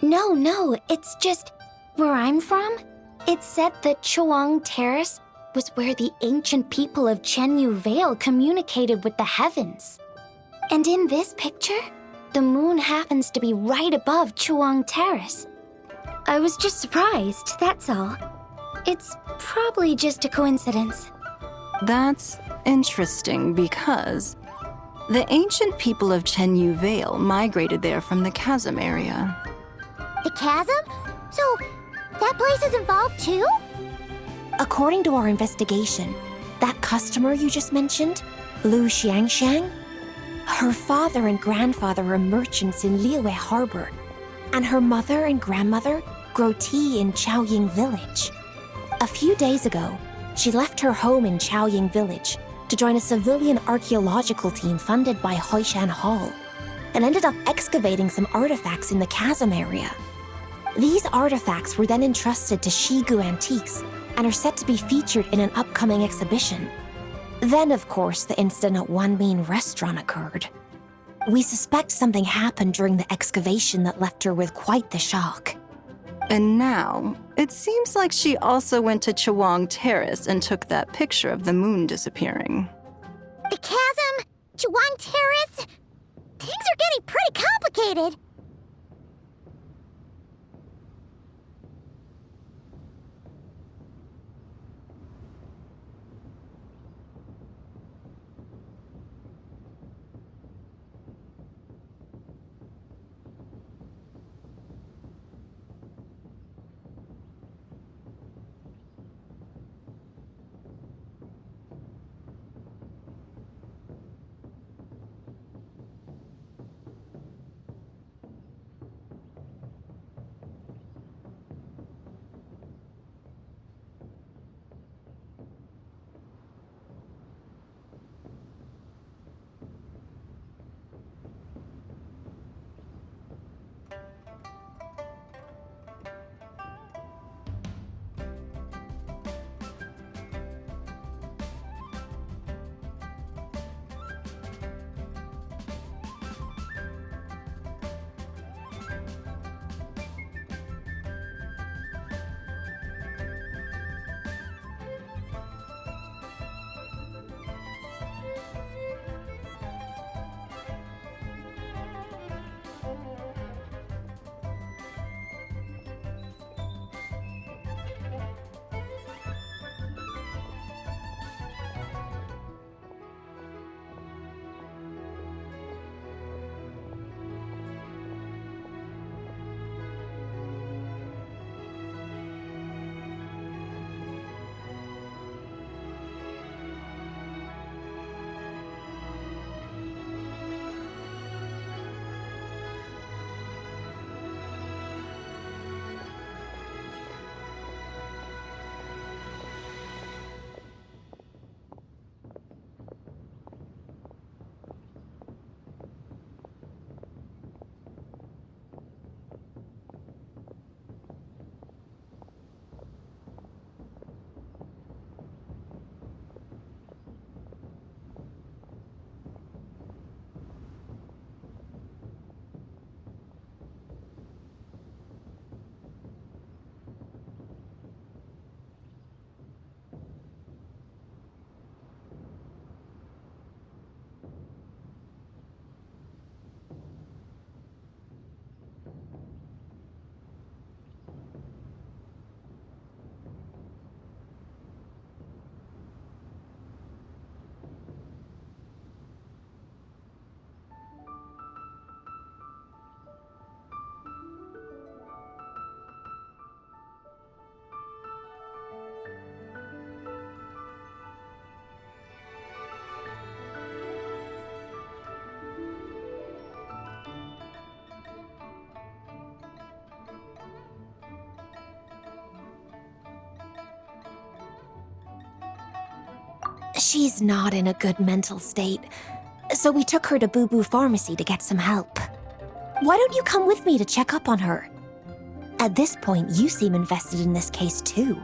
No, it's just where I'm from. It's said that Chuang Terrace was where the ancient people of Chenyu Vale communicated with the heavens. And in this picture, the moon happens to be right above Chuang Terrace. I was just surprised, that's all. It's probably just a coincidence. That's interesting because the ancient people of Chenyu Vale migrated there from the chasm area. The chasm? So, that place is involved too? According to our investigation, that customer you just mentioned, Lu Xiangxiang, her father and grandfather are merchants in Liyue Harbor, and her mother and grandmother grow tea in Chaoying Village. A few days ago, she left her home in Chaoying Village to join a civilian archaeological team funded by Hoishan Hall, and ended up excavating some artifacts in the chasm area. These artifacts were then entrusted to Shigu Antiques and are set to be featured in an upcoming exhibition. Then, of course, the incident at Wanmin Restaurant occurred. We suspect something happened during the excavation that left her with quite the shock. And now, it seems like she also went to Chuang Terrace and took that picture of the moon disappearing. The chasm? Chuang Terrace? Things are getting pretty complicated. She's not in a good mental state, so we took her to Boo Boo Pharmacy to get some help. Why don't you come with me to check up on her? At this point, you seem invested in this case too.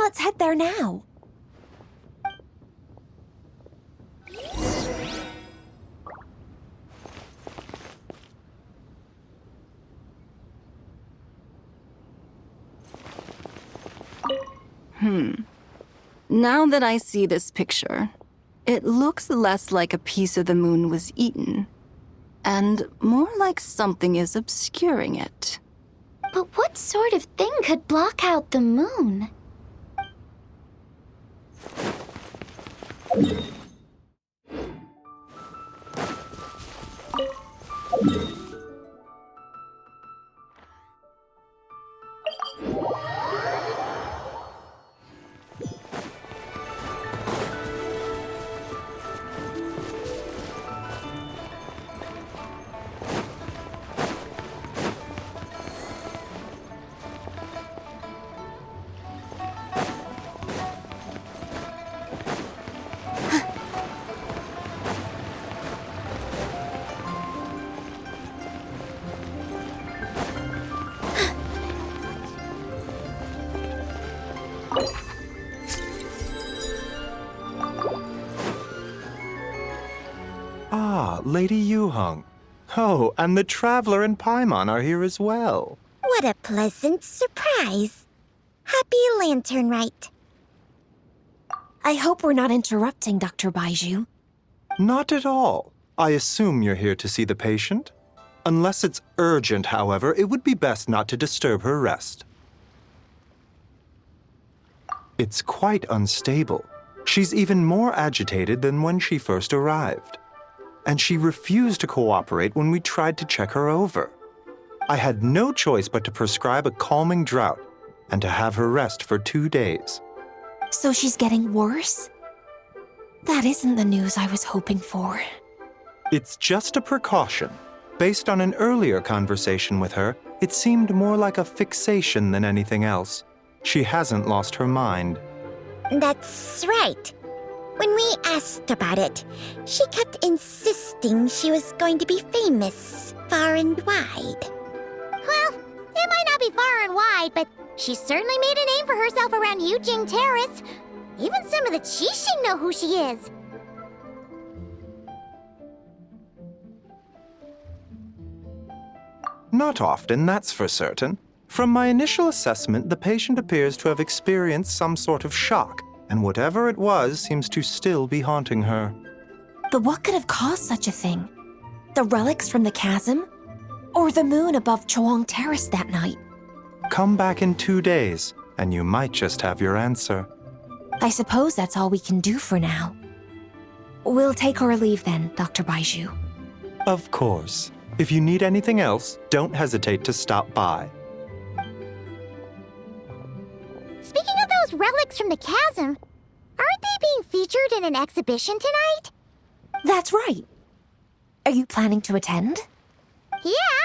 let's head there now. Now that I see this picture, it looks less like a piece of the moon was eaten, and more like something is obscuring it. But what sort of thing could block out the moon? Ah, Lady Yuheng. Oh, and the Traveler and Paimon are here as well. What a pleasant surprise. Happy Lantern Rite. I hope we're not interrupting, Dr. Baiju. Not at all. I assume you're here to see the patient? Unless it's urgent, however, it would be best not to disturb her rest. It's quite unstable. She's even more agitated than when she first arrived. And she refused to cooperate when we tried to check her over. I had no choice but to prescribe a calming draught and to have her rest for 2 days. So she's getting worse? That isn't the news I was hoping for. It's just a precaution. Based on an earlier conversation with her, it seemed more like a fixation than anything else. She hasn't lost her mind. That's right. When we asked about it, she kept insisting she was going to be famous far and wide. Well, it might not be far and wide, but she certainly made a name for herself around Yujing Terrace. Even some of the Qixing know who she is. Not often, that's for certain. From my initial assessment, the patient appears to have experienced some sort of shock, and whatever it was seems to still be haunting her. But what could have caused such a thing? The relics from the chasm? Or the moon above Chuang Terrace that night? Come back in 2 days, and you might just have your answer. I suppose that's all we can do for now. We'll take our leave then, Dr. Baiju. Of course. If you need anything else, don't hesitate to stop by. Speaking of those relics from the chasm, aren't they being featured in an exhibition tonight? That's right. Are you planning to attend? Yeah,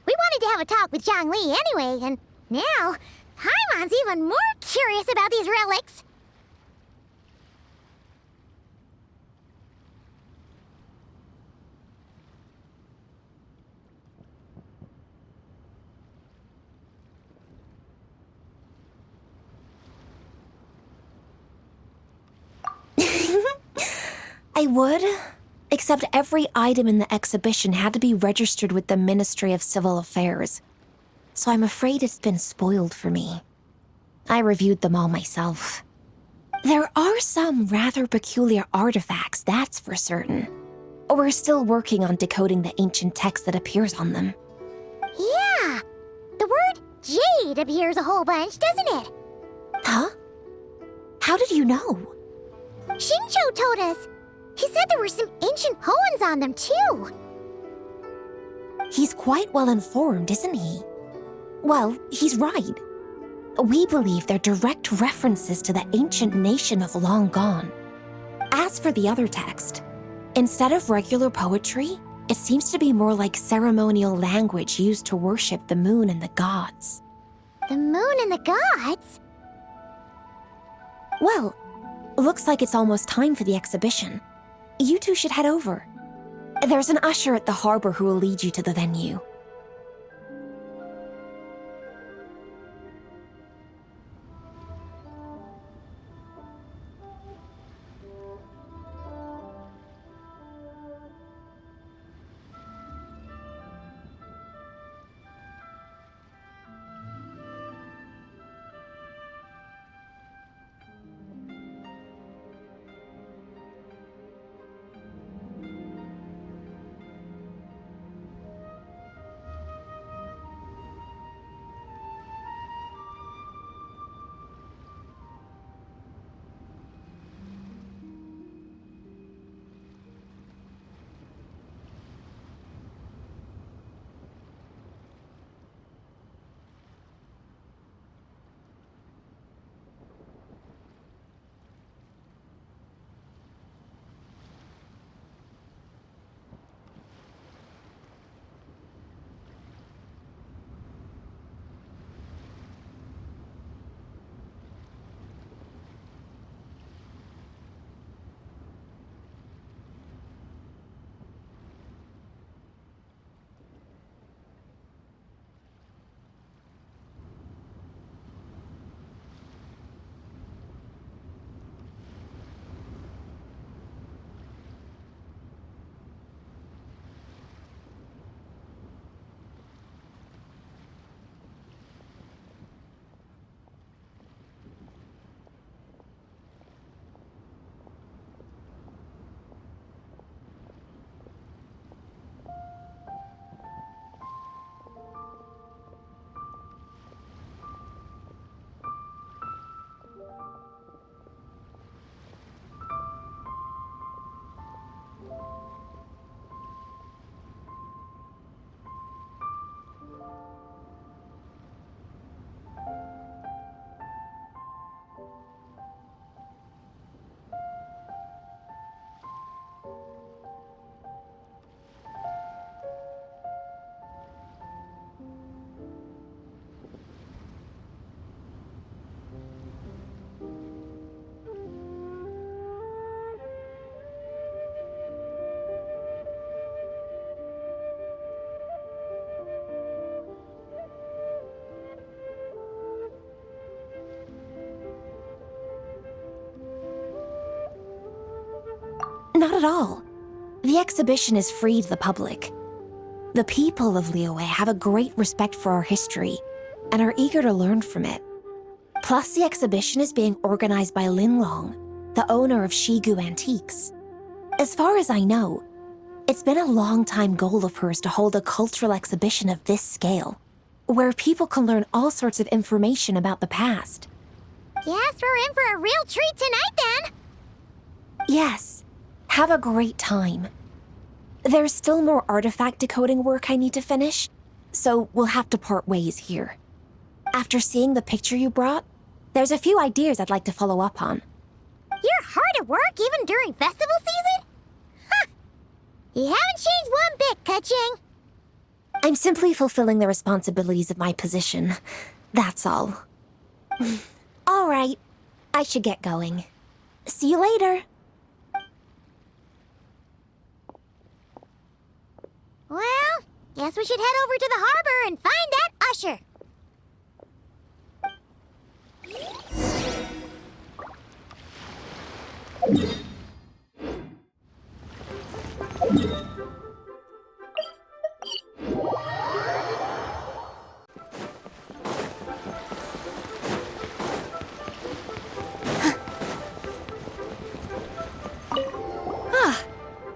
we wanted to have a talk with Zhang Li anyway, and now Paimon's even more curious about these relics. I would, except every item in the exhibition had to be registered with the Ministry of Civil Affairs, so I'm afraid it's been spoiled for me. I reviewed them all myself. There are some rather peculiar artifacts, that's for certain. We're still working on decoding the ancient text that appears on them. Yeah, the word jade appears a whole bunch, doesn't it? Huh? How did you know? Xingqiu told us. He said there were some ancient poems on them, too. He's quite well informed, isn't he? Well, he's right. We believe they're direct references to the ancient nation of long gone. As for the other text, instead of regular poetry, it seems to be more like ceremonial language used to worship the moon and the gods. The moon and the gods? Well, looks like it's almost time for the exhibition. You two should head over. There's an usher at the harbor who will lead you to the venue. Not at all. The exhibition is free to the public. The people of Liyue have a great respect for our history and are eager to learn from it. Plus, the exhibition is being organized by Linlong, the owner of Shigu Antiques. As far as I know, it's been a long-time goal of hers to hold a cultural exhibition of this scale, where people can learn all sorts of information about the past. Guess we're in for a real treat tonight, then. Yes, have a great time. There's still more artifact decoding work I need to finish, so we'll have to part ways here. After seeing the picture you brought, there's a few ideas I'd like to follow up on. You're hard at work even during festival season? Huh. You haven't changed one bit, Ka-Ching. I'm simply fulfilling the responsibilities of my position. That's all. All right, I should get going. See you later. Well, guess we should head over to the harbor and find that usher.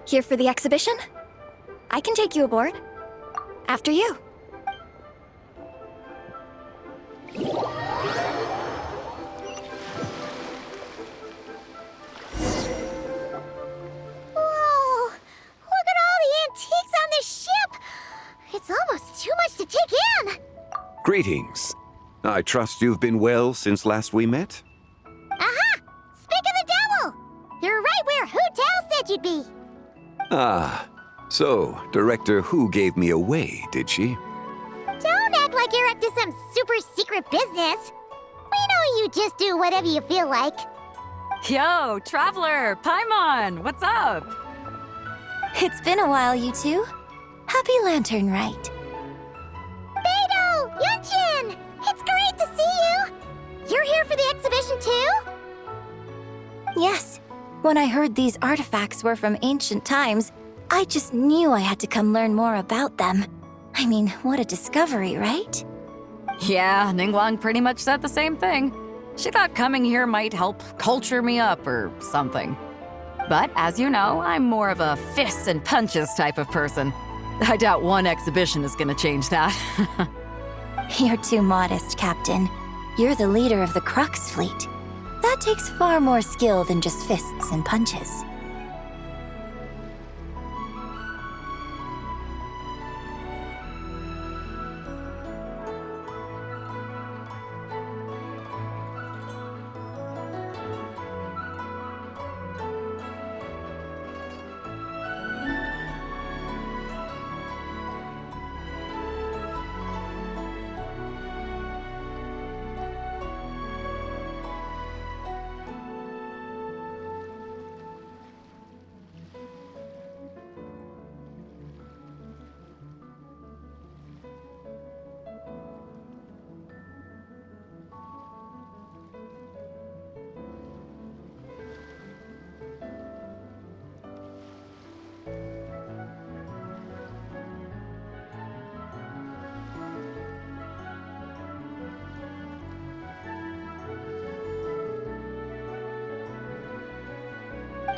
Here for the exhibition? I can take you aboard. After you. Whoa! Look at all the antiques on this ship! It's almost too much to take in! Greetings. I trust you've been well since last we met? Aha! Speak of the devil! You're right where Hu Tao said you'd be! Ah, so Director Hu gave me away, did she? Don't act like you're up to some super secret business! We know you just do whatever you feel like. Yo, Traveler, Paimon, what's up? It's been a while, you two. Happy Lantern Rite. Beidou! Yunchin! It's great to see you! You're here for the exhibition too? Yes. When I heard these artifacts were from ancient times, I just knew I had to come learn more about them. I mean, what a discovery, right? Yeah, Ningguang pretty much said the same thing. She thought coming here might help culture me up or something. But as you know, I'm more of a fists and punches type of person. I doubt one exhibition is gonna change that. You're too modest, Captain. You're the leader of the Crux fleet. That takes far more skill than just fists and punches.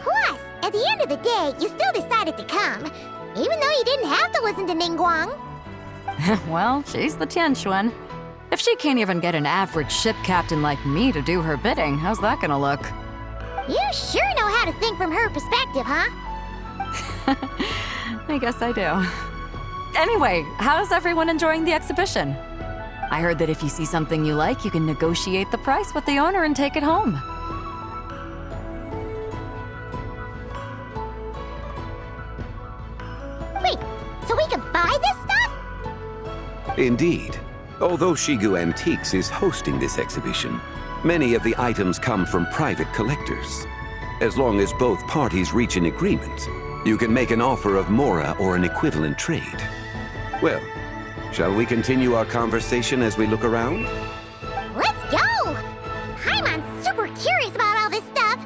Plus, at the end of the day, you still decided to come, even though you didn't have to listen to Ningguang. Well, she's the Tianquan. If she can't even get an average ship captain like me to do her bidding, how's that gonna look? You sure know how to think from her perspective, huh? I guess I do. Anyway, how's everyone enjoying the exhibition? I heard that if you see something you like, you can negotiate the price with the owner and take it home. Wait, so we can buy this stuff? Indeed. Although Shigu Antiques is hosting this exhibition, many of the items come from private collectors. As long as both parties reach an agreement, you can make an offer of mora or an equivalent trade. Well, shall we continue our conversation as we look around? Let's go! Paimon's super curious about all this stuff.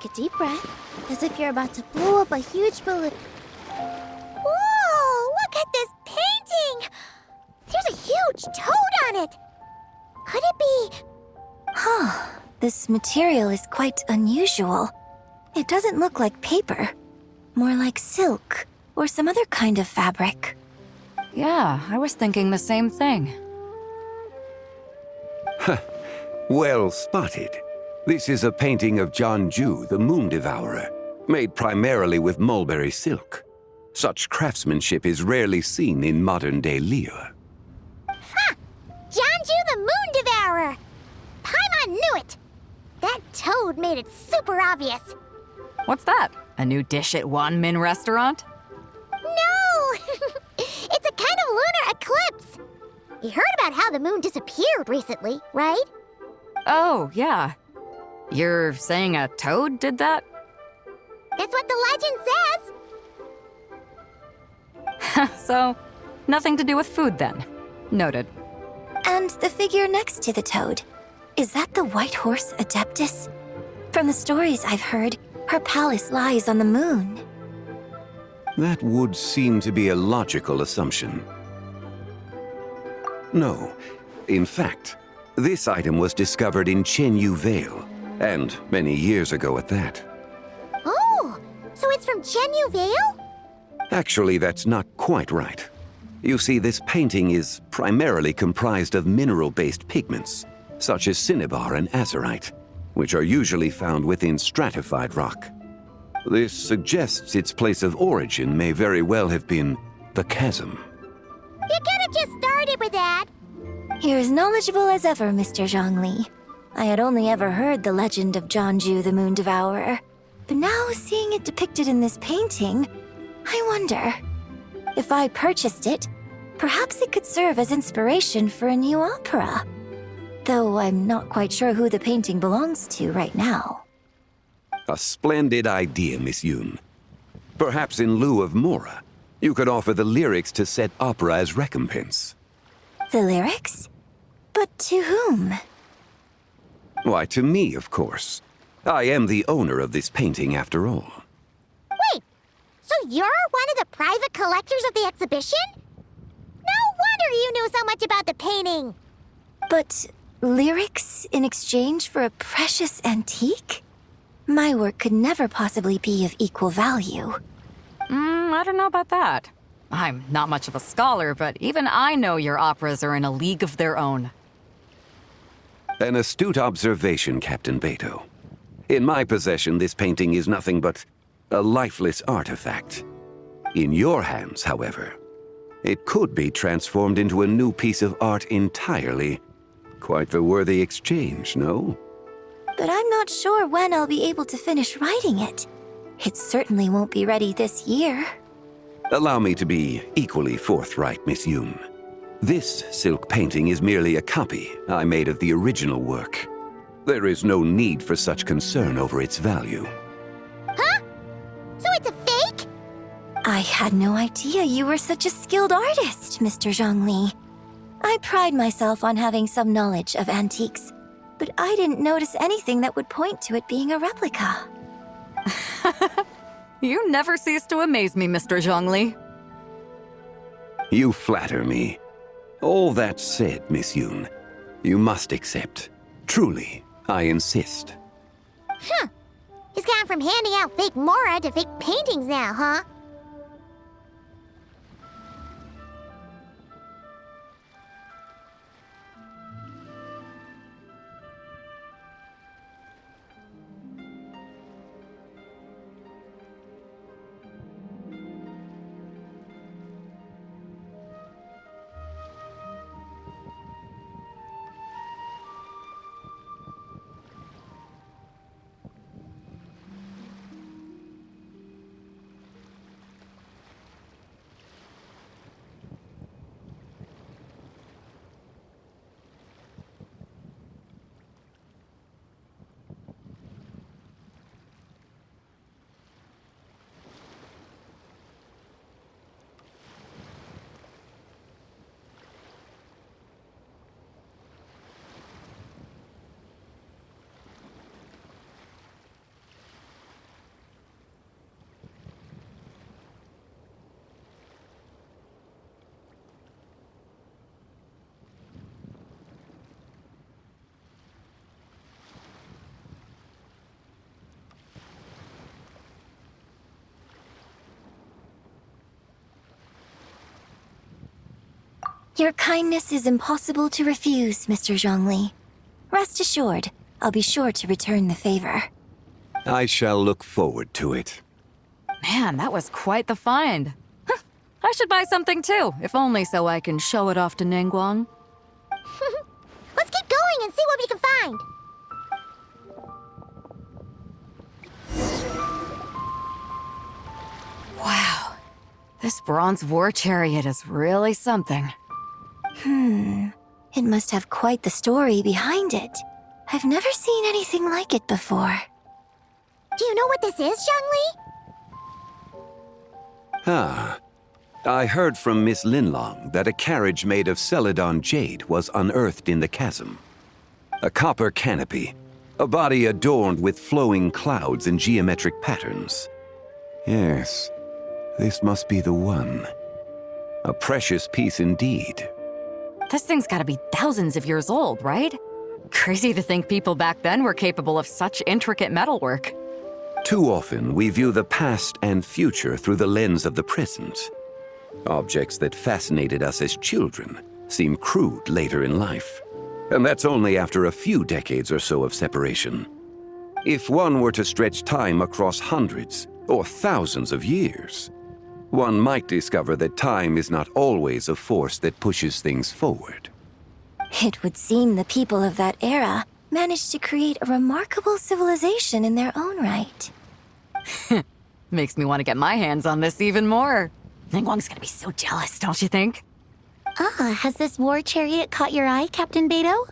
a deep breath, as if you're about to blow up a huge balloon. Whoa! Look at this painting! There's a huge toad on it! Could it be... Huh. This material is quite unusual. It doesn't look like paper. More like silk, or some other kind of fabric. Yeah, I was thinking the same thing. Well spotted. This is a painting of Janju, the Moon Devourer, made primarily with mulberry silk. Such craftsmanship is rarely seen in modern-day Liyue. Janju the Moon Devourer! Paimon knew it! That toad made it super obvious. What's that? A new dish at Wanmin restaurant? No! It's a kind of lunar eclipse. You heard about how the moon disappeared recently, right? Oh, yeah. You're saying a toad did that? That's what the legend says. So, nothing to do with food then. Noted. And the figure next to the toad. Is that the white horse Adeptus? From the stories I've heard, her palace lies on the moon. That would seem to be a logical assumption. No. In fact, this item was discovered in Chenyu Vale, and many years ago at that. Oh, so it's from Chenyu Vale? Actually, that's not quite right. You see, this painting is primarily comprised of mineral-based pigments, such as cinnabar and azurite, which are usually found within stratified rock. This suggests its place of origin may very well have been the chasm. You could have just started with that. You're as knowledgeable as ever, Mr. Zhongli. I had only ever heard the legend of Janju the Moon Devourer, but now seeing it depicted in this painting, I wonder. If I purchased it, perhaps it could serve as inspiration for a new opera. Though I'm not quite sure who the painting belongs to right now. A splendid idea, Miss Yoon. Perhaps in lieu of Mora, you could offer the lyrics to said opera as recompense. The lyrics? But to whom? Why, to me, of course. I am the owner of this painting, after all. Wait, so you're one of the private collectors of the exhibition? No wonder you knew so much about the painting. But lyrics in exchange for a precious antique? My work could never possibly be of equal value. I don't know about that. I'm not much of a scholar, but even I know your operas are in a league of their own. An astute observation, Captain Beto. In my possession, this painting is nothing but a lifeless artifact. In your hands, however, it could be transformed into a new piece of art entirely. Quite the worthy exchange, no? But I'm not sure when I'll be able to finish writing it. It certainly won't be ready this year. Allow me to be equally forthright, Miss Yoon. This silk painting is merely a copy I made of the original work. There is no need for such concern over its value. Huh? So it's a fake? I had no idea you were such a skilled artist, Mr. Zhongli. I pride myself on having some knowledge of antiques, but I didn't notice anything that would point to it being a replica. You never cease to amaze me, Mr. Zhongli. You flatter me. All that said, Miss Yoon, you must accept. Truly, I insist. Huh. He's gone from handing out fake Mora to fake paintings now, huh? Your kindness is impossible to refuse, Mr. Zhongli. Rest assured, I'll be sure to return the favor. I shall look forward to it. Man, that was quite the find. Huh, I should buy something too, if only so I can show it off to Ningguang. Let's keep going and see what we can find. Wow, this bronze war chariot is really something. It must have quite the story behind it. I've never seen anything like it before. Do you know what this is, Zhongli? Ah. I heard from Miss Linlong that a carriage made of Celadon jade was unearthed in the chasm. A copper canopy, a body adorned with flowing clouds and geometric patterns. Yes, this must be the one. A precious piece indeed. This thing's gotta be thousands of years old, right? Crazy to think people back then were capable of such intricate metalwork. Too often, we view the past and future through the lens of the present. Objects that fascinated us as children seem crude later in life. And that's only after a few decades or so of separation. If one were to stretch time across hundreds or thousands of years, one might discover that time is not always a force that pushes things forward. It would seem the people of that era managed to create a remarkable civilization in their own right. Makes me want to get my hands on this even more. Ningguang's gonna be so jealous, don't you think? Has this war chariot caught your eye, Captain Beidou?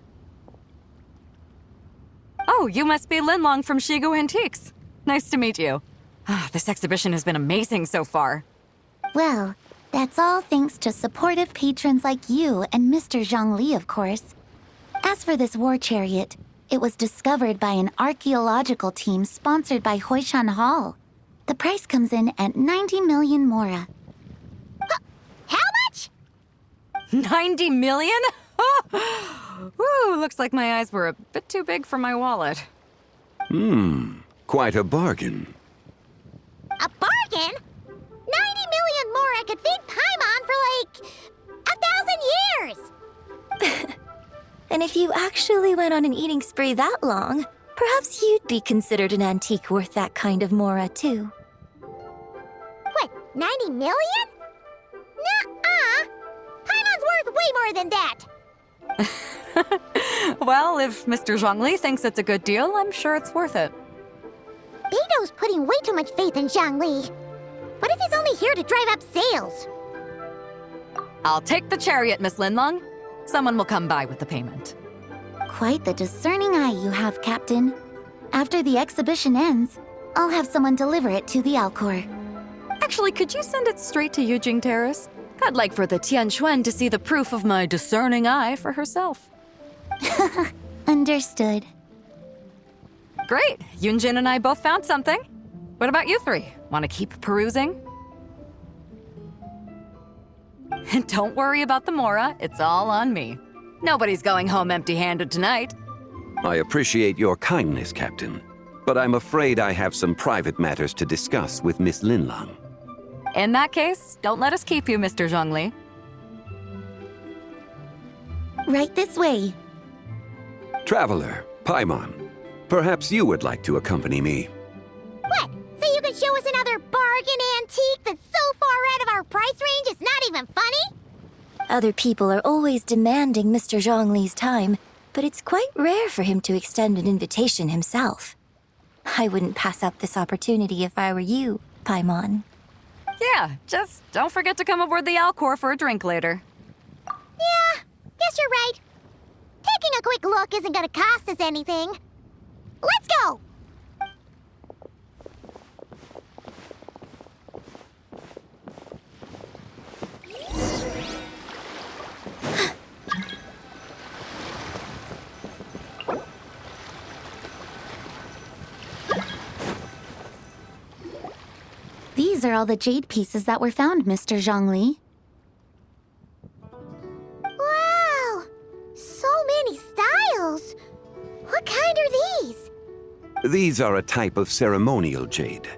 Oh, you must be Linlong from Shigu Antiques. Nice to meet you. This exhibition has been amazing so far. Well, that's all thanks to supportive patrons like you and Mr. Zhongli, of course. As for this war chariot, it was discovered by an archaeological team sponsored by Hoishan Hall. The price comes in at 90 million mora. How much? 90 million? Woo, looks like my eyes were a bit too big for my wallet. Quite a bargain. A bargain? 90 million mora could feed Paimon for like 1,000 years! And if you actually went on an eating spree that long, perhaps you'd be considered an antique worth that kind of mora, too. What, 90 million? Nuh-uh! Paimon's worth way more than that! Well, if Mr. Zhongli thinks it's a good deal, I'm sure it's worth it. Beidou's putting way too much faith in Zhongli. What if he's only here to drive up sales? I'll take the chariot, Miss Linlong. Someone will come by with the payment. Quite the discerning eye you have, Captain. After the exhibition ends, I'll have someone deliver it to the Alcor. Actually, could you send it straight to Yujing Terrace? I'd like for the Tianquan to see the proof of my discerning eye for herself. Understood. Great! Yunjin and I both found something. What about you three? Want to keep perusing? And don't worry about the mora, it's all on me. Nobody's going home empty-handed tonight. I appreciate your kindness, Captain, but I'm afraid I have some private matters to discuss with Miss Linlong. In that case, don't let us keep you, Mr. Zhongli. Right this way. Traveler, Paimon, perhaps you would like to accompany me. What? So you can show us another bargain antique that's so far out of our price range it's not even funny? Other people are always demanding Mr. Zhongli's time, but it's quite rare for him to extend an invitation himself. I wouldn't pass up this opportunity if I were you, Paimon. Yeah, just don't forget to come aboard the Alcor for a drink later. Yeah, guess you're right. Taking a quick look isn't gonna cost us anything. Let's go! These are all the jade pieces that were found, Mr. Zhongli. Wow! So many styles! What kind are these? These are a type of ceremonial jade.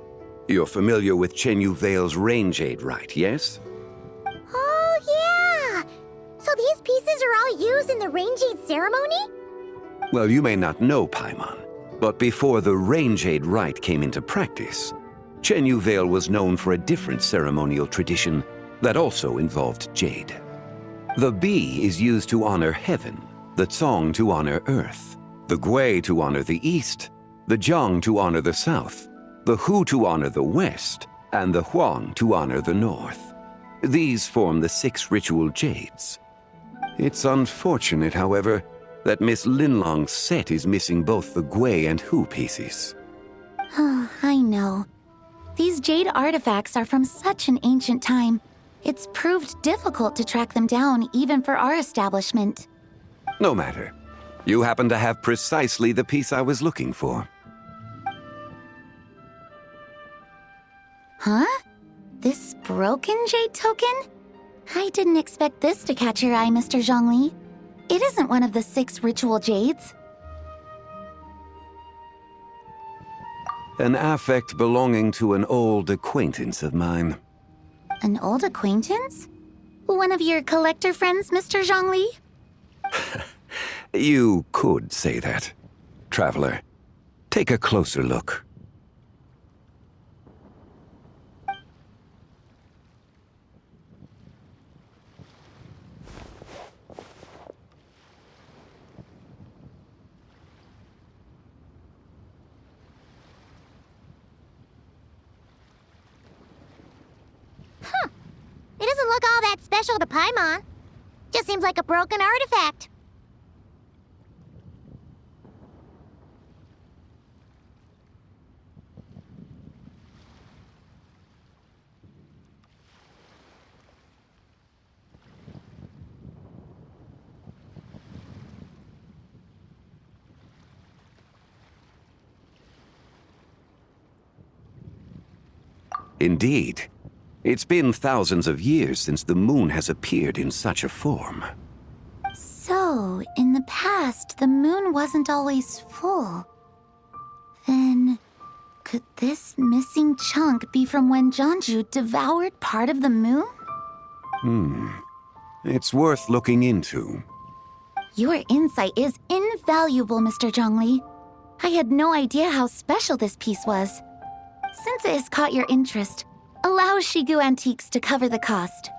You're familiar with Chenyu Vale's rain jade, right, yes? Oh, yeah! So the are all used in the Rain Jade ceremony? Well, you may not know, Paimon, but before the Rain Jade Rite came into practice, Chenyu Vale was known for a different ceremonial tradition that also involved jade. The Bi is used to honor heaven, the Tsong to honor earth, the Gui to honor the east, the Jiang to honor the south, the Hu to honor the west, and the Huang to honor the north. These form the 6 ritual jades. It's unfortunate, however, that Miss Linlong's set is missing both the Gui and Hu pieces. Oh, I know. These jade artifacts are from such an ancient time. It's proved difficult to track them down, even for our establishment. No matter. You happen to have precisely the piece I was looking for. Huh? This broken jade token? I didn't expect this to catch your eye, Mr. Zhongli. It isn't one of the 6 ritual jades. An affect belonging to an old acquaintance of mine. An old acquaintance? One of your collector friends, Mr. Zhongli? You could say that. Traveler, take a closer look. It doesn't look all that special to Paimon. Just seems like a broken artifact. Indeed. It's been thousands of years since the moon has appeared in such a form. So, in the past, the moon wasn't always full. Then, could this missing chunk be from when Jianzhu devoured part of the moon? It's worth looking into. Your insight is invaluable, Mr. Zhongli. I had no idea how special this piece was. Since it has caught your interest, allow Shigu Antiques to cover the cost.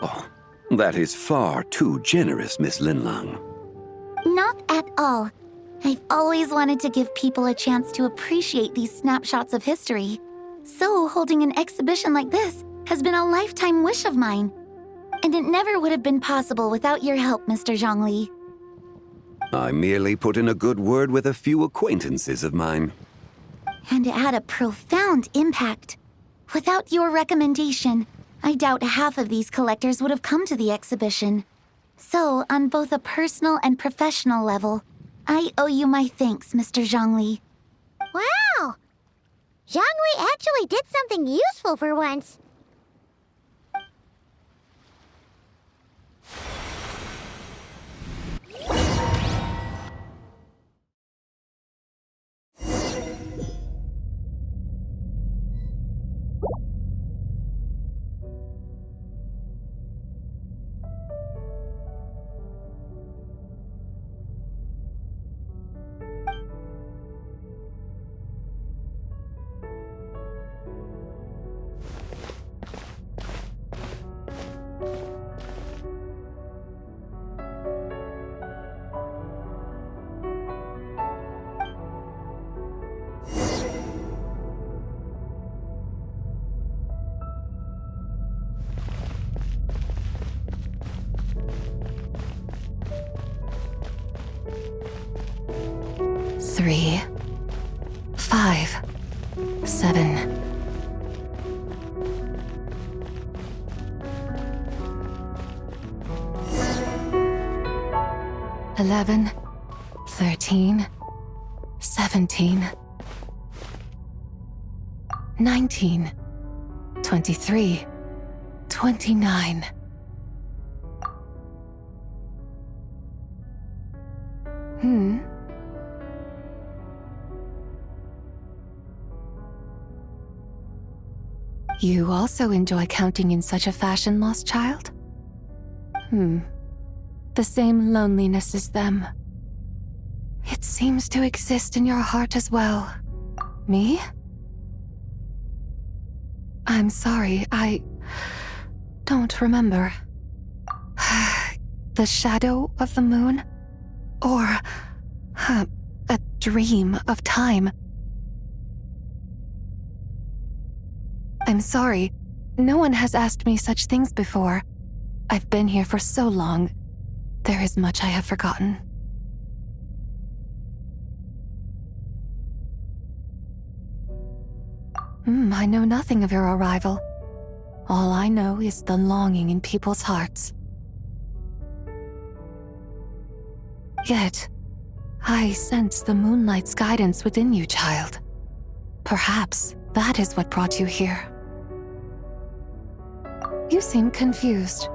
Oh, that is far too generous, Miss Linlang. Not at all. I've always wanted to give people a chance to appreciate these snapshots of history. So holding an exhibition like this has been a lifetime wish of mine. And it never would have been possible without your help, Mr. Zhongli. I merely put in a good word with a few acquaintances of mine. And it had a profound impact. Without your recommendation, I doubt half of these collectors would have come to the exhibition. So, on both a personal and professional level, I owe you my thanks, Mr. Zhongli. Wow! Zhongli actually did something useful for once. Three, 5, 7. 11, 13, 17, 19, 23, 29. You also enjoy counting in such a fashion, lost child? The same loneliness as them. It seems to exist in your heart as well. Me? I'm sorry, I don't remember. The shadow of the moon? Or a dream of time? I'm sorry. No one has asked me such things before. I've been here for so long. There is much I have forgotten. I know nothing of your arrival. All I know is the longing in people's hearts. Yet, I sense the moonlight's guidance within you, child. Perhaps that is what brought you here. You seem confused.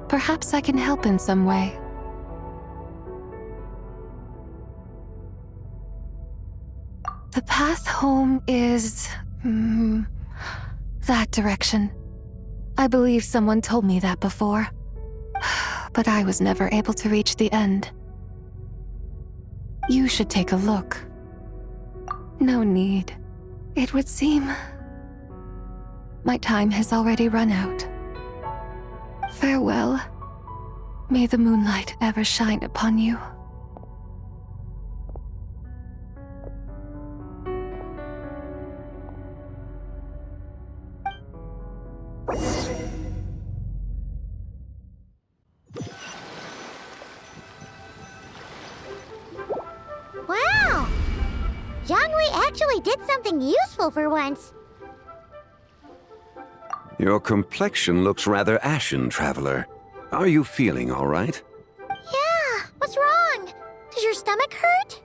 Perhaps I can help in some way. The path home is... that direction. I believe someone told me that before. But I was never able to reach the end. You should take a look. No need. It would seem... my time has already run out. Farewell. May the moonlight ever shine upon you. Wow! Jiangwei actually did something useful for once. Your complexion looks rather ashen, Traveler. Are you feeling all right? Yeah, what's wrong? Does your stomach hurt?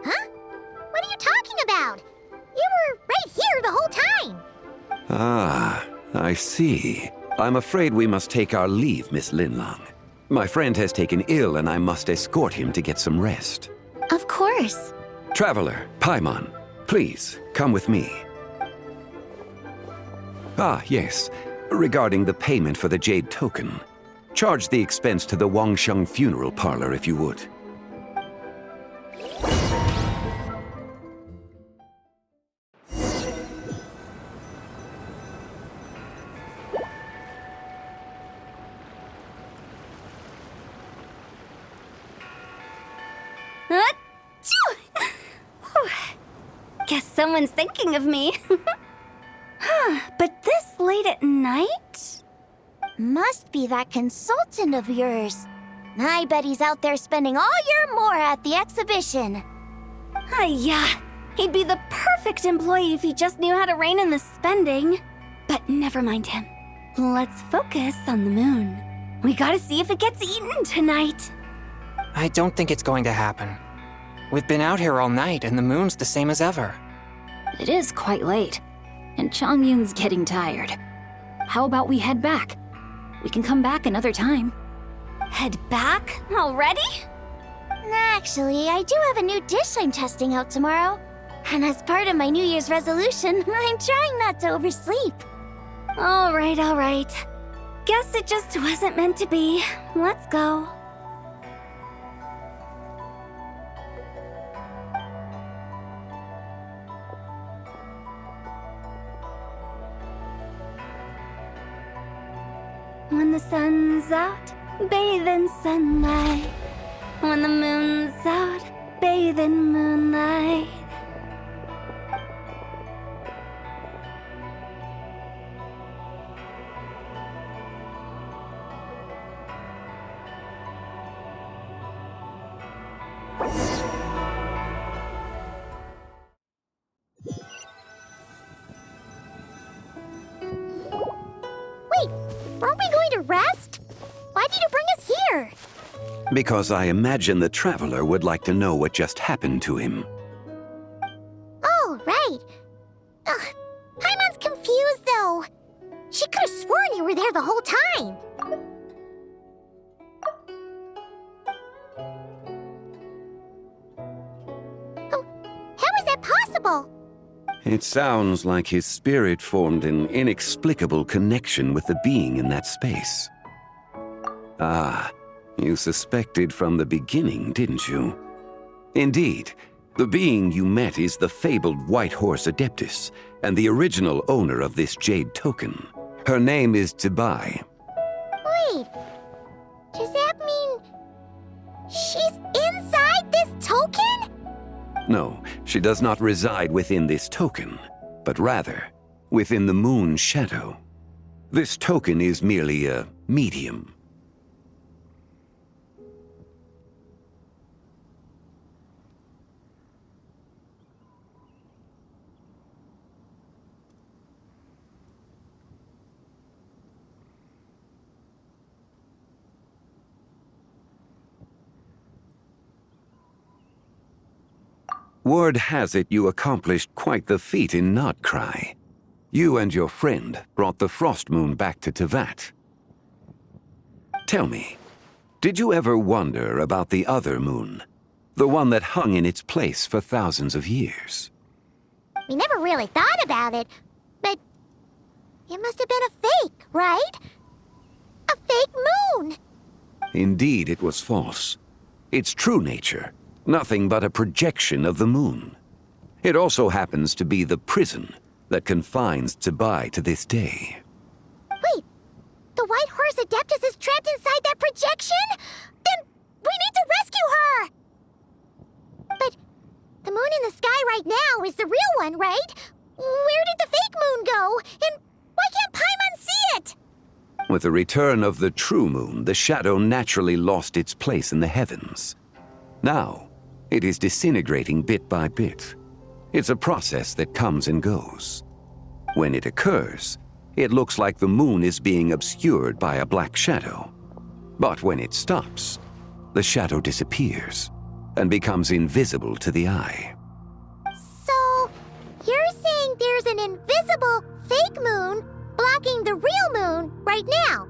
Huh? What are you talking about? You were right here the whole time. Ah, I see. I'm afraid we must take our leave, Miss Linlang. My friend has taken ill and I must escort him to get some rest. Of course. Traveler, Paimon, please, come with me. Ah, yes. Regarding the payment for the Jade Token. Charge the expense to the Wangsheng Funeral Parlor if you would. Guess someone's thinking of me. But this late at night? Must be that consultant of yours. I bet he's out there spending all year more at the exhibition. Yeah, he'd be the perfect employee if he just knew how to rein in the spending. But never mind him. Let's focus on the moon. We gotta see if it gets eaten tonight. I don't think it's going to happen. We've been out here all night and the moon's the same as ever. It is quite late, and Changyun's getting tired. How about we head back? We can come back another time. Head back already? Actually, I do have a new dish I'm testing out tomorrow. And as part of my New Year's resolution, I'm trying not to oversleep. All right. Guess it just wasn't meant to be. Let's go. When the sun's out, bathe in sunlight. When the moon's out, bathe in moonlight. Wait, weren't we going to rest? Why did you bring us here? Because I imagine the traveler would like to know what just happened to him. Oh, right. Ugh, Paimon's confused, though. She could have sworn you were there the whole time. Oh, how is that possible? It sounds like his spirit formed an inexplicable connection with the being in that space. Ah, you suspected from the beginning, didn't you? Indeed, the being you met is the fabled White Horse Adeptus, and the original owner of this jade token. Her name is Tibai. Wait, does that mean she's inside this token? No, she does not reside within this token, but rather within the moon's shadow. This token is merely a medium. Word has it you accomplished quite the feat in Notcry. You and your friend brought the Frost Moon back to Tevat. Tell me, did you ever wonder about the other moon? The one that hung in its place for thousands of years? We never really thought about it, but it must have been a fake, right? A fake moon! Indeed, it was false. Its true nature, nothing but a projection of the moon. It also happens to be the prison that confines Tibai to this day. Wait, the White Horse Adeptus is trapped inside that projection? Then we need to rescue her! But the moon in the sky right now is the real one, right? Where did the fake moon go? And why can't Paimon see it? With the return of the true moon, the shadow naturally lost its place in the heavens. Now, it is disintegrating bit by bit. It's a process that comes and goes. When it occurs, it looks like the moon is being obscured by a black shadow. But when it stops, the shadow disappears and becomes invisible to the eye. So, you're saying there's an invisible fake moon blocking the real moon right now?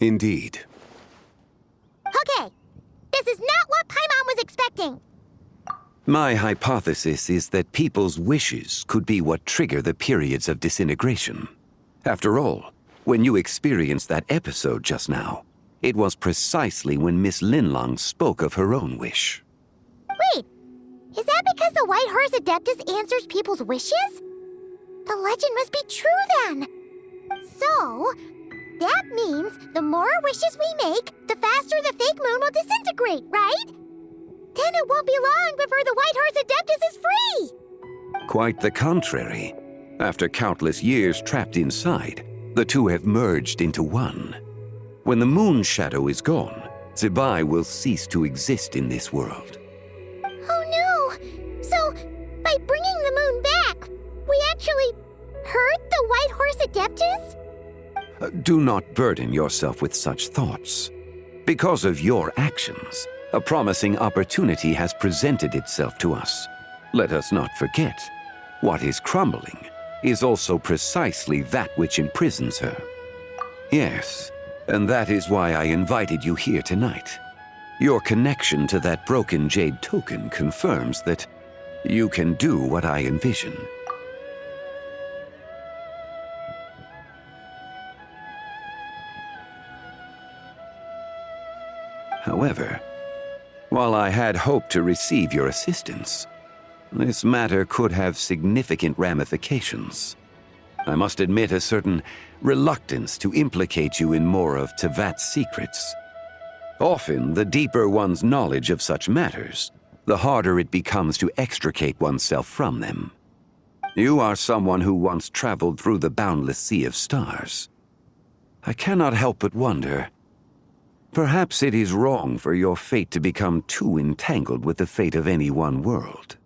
Indeed. Okay, this is not what Paimon was expecting. My hypothesis is that people's wishes could be what trigger the periods of disintegration. After all, when you experienced that episode just now, it was precisely when Miss Linlong spoke of her own wish. Wait, is that because the White Horse Adeptus answers people's wishes? The legend must be true then. So, That means the more wishes we make, the faster the fake moon will disintegrate, right? Then it won't be long before the White Horse Adeptus is free! Quite the contrary. After countless years trapped inside, the two have merged into one. When the moon shadow is gone, Zibai will cease to exist in this world. Oh no! So, by bringing the moon back, we actually hurt the White Horse Adeptus? Do not burden yourself with such thoughts. Because of your actions, a promising opportunity has presented itself to us. Let us not forget, what is crumbling is also precisely that which imprisons her. Yes, and that is why I invited you here tonight. Your connection to that broken jade token confirms that you can do what I envision. However, while I had hoped to receive your assistance, this matter could have significant ramifications. I must admit a certain reluctance to implicate you in more of Tevat's secrets. Often, the deeper one's knowledge of such matters, the harder it becomes to extricate oneself from them. You are someone who once traveled through the boundless sea of stars. I cannot help but wonder, perhaps it is wrong for your fate to become too entangled with the fate of any one world.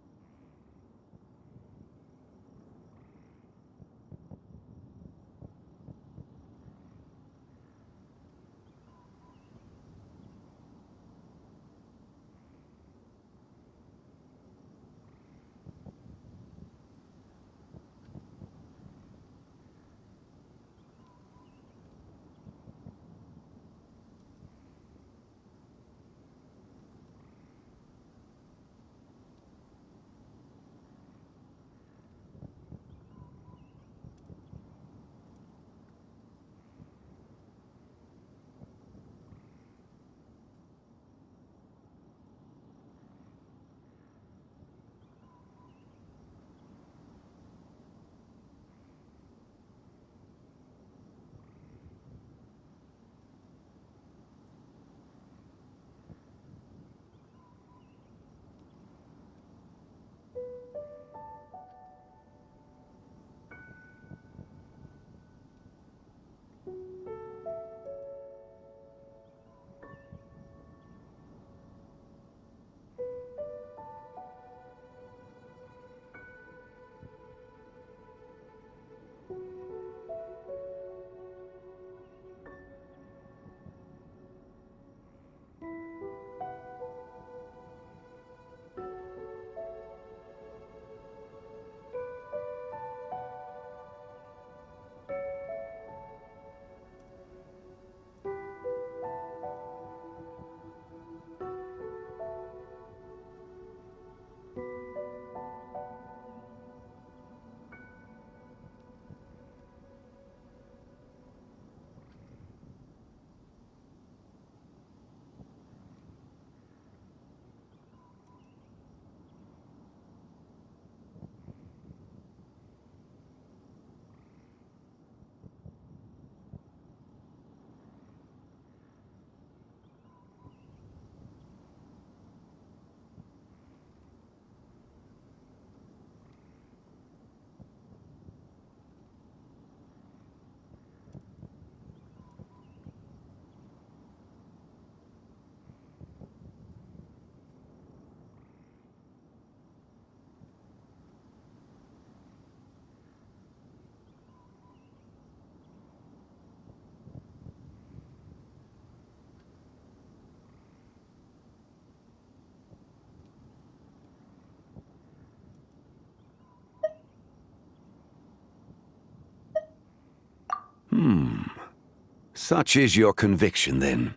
Such is your conviction, then.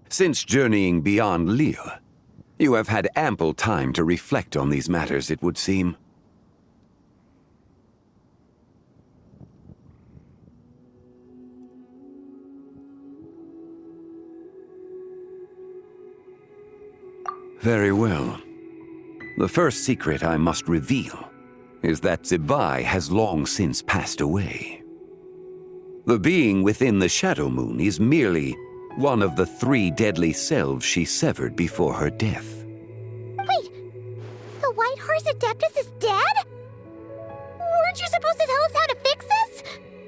Since journeying beyond Liyue, you have had ample time to reflect on these matters, it would seem. Very well. The first secret I must reveal is that Zibai has long since passed away. The being within the Shadow Moon is merely one of the 3 deadly selves she severed before her death. Wait, the White Horse Adeptus is dead? Weren't you supposed to tell us how to fix this?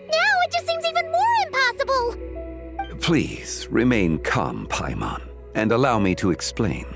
Now it just seems even more impossible! Please remain calm, Paimon, and allow me to explain.